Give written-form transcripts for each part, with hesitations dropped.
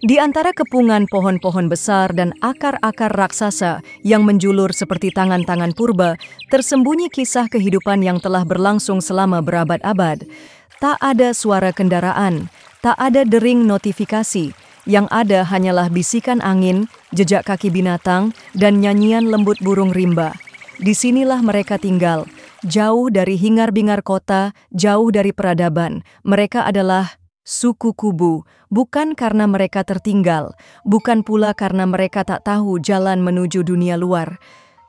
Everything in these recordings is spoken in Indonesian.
Di antara kepungan pohon-pohon besar dan akar-akar raksasa yang menjulur seperti tangan-tangan purba, tersembunyi kisah kehidupan yang telah berlangsung selama berabad-abad. Tak ada suara kendaraan, tak ada dering notifikasi, yang ada hanyalah bisikan angin, jejak kaki binatang, dan nyanyian lembut burung rimba. Disinilah mereka tinggal, jauh dari hingar-bingar kota, jauh dari peradaban. Mereka adalah suku Kubu, bukan karena mereka tertinggal, bukan pula karena mereka tak tahu jalan menuju dunia luar,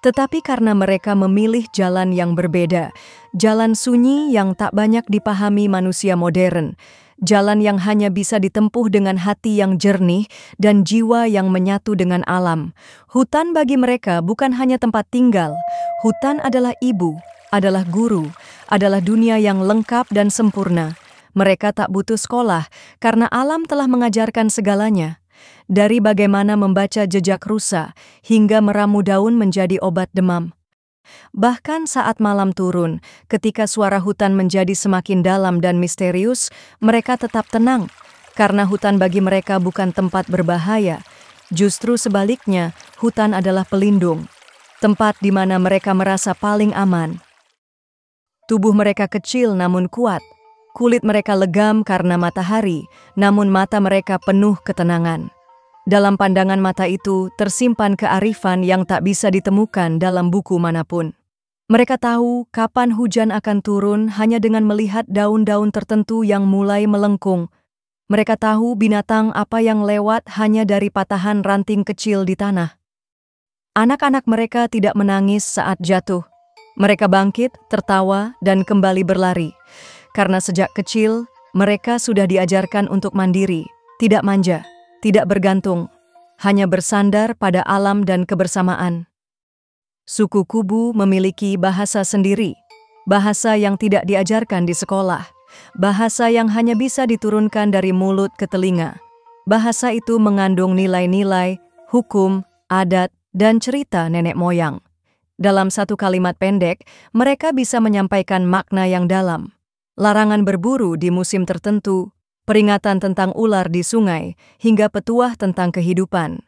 tetapi karena mereka memilih jalan yang berbeda, jalan sunyi yang tak banyak dipahami manusia modern, jalan yang hanya bisa ditempuh dengan hati yang jernih dan jiwa yang menyatu dengan alam. Hutan bagi mereka bukan hanya tempat tinggal, hutan adalah ibu, adalah guru, adalah dunia yang lengkap dan sempurna. Mereka tak butuh sekolah karena alam telah mengajarkan segalanya. Dari bagaimana membaca jejak rusa hingga meramu daun menjadi obat demam. Bahkan saat malam turun, ketika suara hutan menjadi semakin dalam dan misterius, mereka tetap tenang. Karena hutan bagi mereka bukan tempat berbahaya. Justru sebaliknya, hutan adalah pelindung. Tempat di mana mereka merasa paling aman. Tubuh mereka kecil namun kuat. Kulit mereka legam karena matahari, namun mata mereka penuh ketenangan. Dalam pandangan mata itu tersimpan kearifan yang tak bisa ditemukan dalam buku manapun. Mereka tahu kapan hujan akan turun hanya dengan melihat daun-daun tertentu yang mulai melengkung. Mereka tahu binatang apa yang lewat hanya dari patahan ranting kecil di tanah. Anak-anak mereka tidak menangis saat jatuh. Mereka bangkit, tertawa, dan kembali berlari. Karena sejak kecil, mereka sudah diajarkan untuk mandiri, tidak manja, tidak bergantung, hanya bersandar pada alam dan kebersamaan. Suku Kubu memiliki bahasa sendiri, bahasa yang tidak diajarkan di sekolah, bahasa yang hanya bisa diturunkan dari mulut ke telinga. Bahasa itu mengandung nilai-nilai, hukum, adat, dan cerita nenek moyang. Dalam satu kalimat pendek, mereka bisa menyampaikan makna yang dalam. Larangan berburu di musim tertentu, peringatan tentang ular di sungai, hingga petuah tentang kehidupan.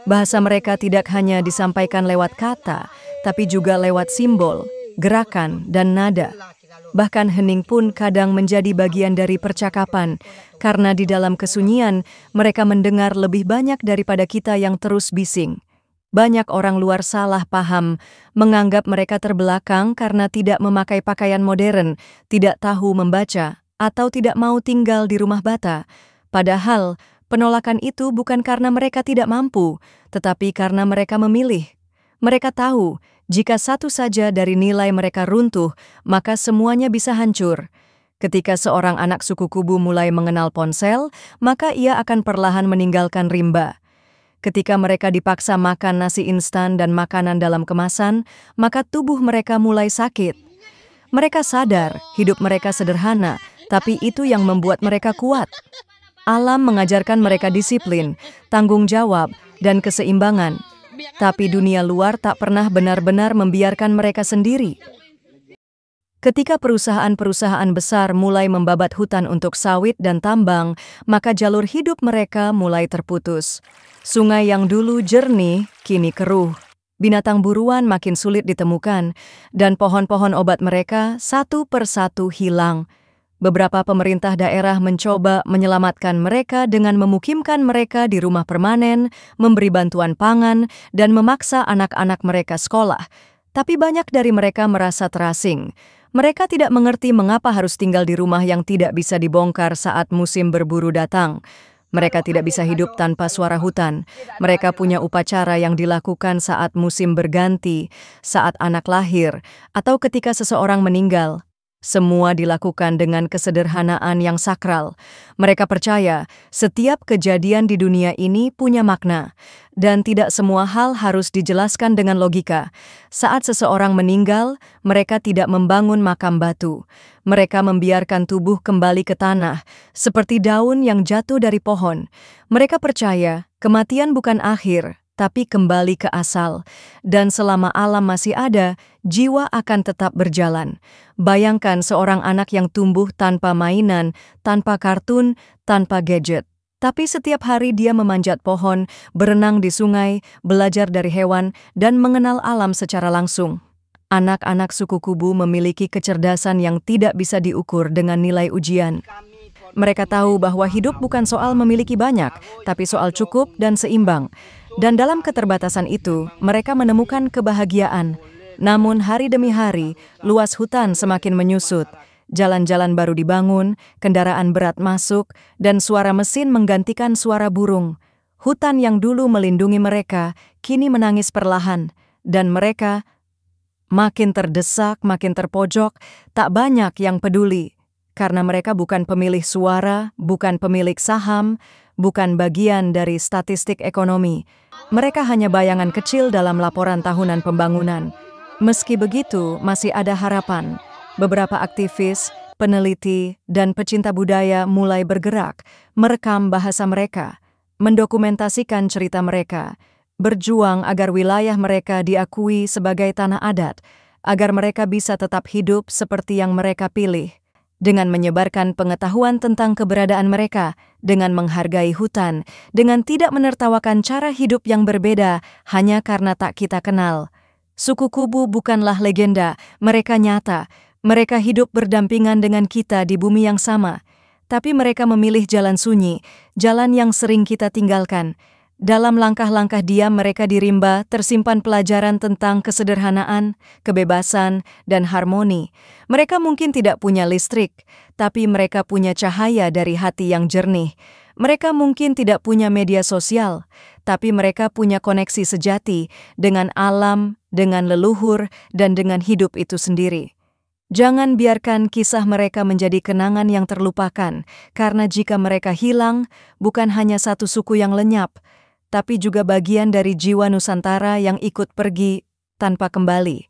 Bahasa mereka tidak hanya disampaikan lewat kata, tapi juga lewat simbol, gerakan, dan nada. Bahkan hening pun kadang menjadi bagian dari percakapan, karena di dalam kesunyian mereka mendengar lebih banyak daripada kita yang terus bising. Banyak orang luar salah paham, menganggap mereka terbelakang karena tidak memakai pakaian modern, tidak tahu membaca, atau tidak mau tinggal di rumah bata. Padahal, penolakan itu bukan karena mereka tidak mampu, tetapi karena mereka memilih. Mereka tahu, jika satu saja dari nilai mereka runtuh, maka semuanya bisa hancur. Ketika seorang anak suku Kubu mulai mengenal ponsel, maka ia akan perlahan meninggalkan rimba. Ketika mereka dipaksa makan nasi instan dan makanan dalam kemasan, maka tubuh mereka mulai sakit. Mereka sadar hidup mereka sederhana, tapi itu yang membuat mereka kuat. Alam mengajarkan mereka disiplin, tanggung jawab, dan keseimbangan. Tapi dunia luar tak pernah benar-benar membiarkan mereka sendiri. Ketika perusahaan-perusahaan besar mulai membabat hutan untuk sawit dan tambang, maka jalur hidup mereka mulai terputus. Sungai yang dulu jernih, kini keruh. Binatang buruan makin sulit ditemukan, dan pohon-pohon obat mereka satu persatu hilang. Beberapa pemerintah daerah mencoba menyelamatkan mereka dengan memukimkan mereka di rumah permanen, memberi bantuan pangan, dan memaksa anak-anak mereka sekolah. Tapi banyak dari mereka merasa terasing. Mereka tidak mengerti mengapa harus tinggal di rumah yang tidak bisa dibongkar saat musim berburu datang. Mereka tidak bisa hidup tanpa suara hutan. Mereka punya upacara yang dilakukan saat musim berganti, saat anak lahir, atau ketika seseorang meninggal. Semua dilakukan dengan kesederhanaan yang sakral. Mereka percaya setiap kejadian di dunia ini punya makna, dan tidak semua hal harus dijelaskan dengan logika. Saat seseorang meninggal, mereka tidak membangun makam batu. Mereka membiarkan tubuh kembali ke tanah, seperti daun yang jatuh dari pohon. Mereka percaya kematian bukan akhir, tapi kembali ke asal. Dan selama alam masih ada, jiwa akan tetap berjalan. Bayangkan seorang anak yang tumbuh tanpa mainan, tanpa kartun, tanpa gadget. Tapi setiap hari dia memanjat pohon, berenang di sungai, belajar dari hewan, dan mengenal alam secara langsung. Anak-anak suku Kubu memiliki kecerdasan yang tidak bisa diukur dengan nilai ujian. Mereka tahu bahwa hidup bukan soal memiliki banyak, tapi soal cukup dan seimbang. Dan dalam keterbatasan itu, mereka menemukan kebahagiaan. Namun hari demi hari, luas hutan semakin menyusut. Jalan-jalan baru dibangun, kendaraan berat masuk, dan suara mesin menggantikan suara burung. Hutan yang dulu melindungi mereka, kini menangis perlahan. Dan mereka makin terdesak, makin terpojok, tak banyak yang peduli. Karena mereka bukan pemilik suara, bukan pemilik saham, bukan bagian dari statistik ekonomi. Mereka hanya bayangan kecil dalam laporan tahunan pembangunan. Meski begitu, masih ada harapan. Beberapa aktivis, peneliti, dan pecinta budaya mulai bergerak, merekam bahasa mereka, mendokumentasikan cerita mereka, berjuang agar wilayah mereka diakui sebagai tanah adat, agar mereka bisa tetap hidup seperti yang mereka pilih, dengan menyebarkan pengetahuan tentang keberadaan mereka, dengan menghargai hutan, dengan tidak menertawakan cara hidup yang berbeda hanya karena tak kita kenal. Suku Kubu bukanlah legenda, mereka nyata. Mereka hidup berdampingan dengan kita di bumi yang sama. Tapi mereka memilih jalan sunyi, jalan yang sering kita tinggalkan. Dalam langkah-langkah diam mereka di rimba tersimpan pelajaran tentang kesederhanaan, kebebasan, dan harmoni. Mereka mungkin tidak punya listrik, tapi mereka punya cahaya dari hati yang jernih. Mereka mungkin tidak punya media sosial, tapi mereka punya koneksi sejati dengan alam, dengan leluhur, dan dengan hidup itu sendiri. Jangan biarkan kisah mereka menjadi kenangan yang terlupakan, karena jika mereka hilang, bukan hanya satu suku yang lenyap, tapi juga bagian dari jiwa Nusantara yang ikut pergi tanpa kembali.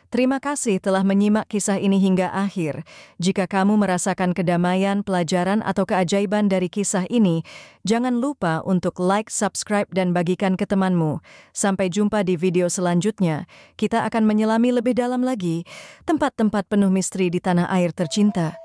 Terima kasih telah menyimak kisah ini hingga akhir. Jika kamu merasakan kedamaian, pelajaran, atau keajaiban dari kisah ini, jangan lupa untuk like, subscribe, dan bagikan ke temanmu. Sampai jumpa di video selanjutnya. Kita akan menyelami lebih dalam lagi tempat-tempat penuh misteri di tanah air tercinta.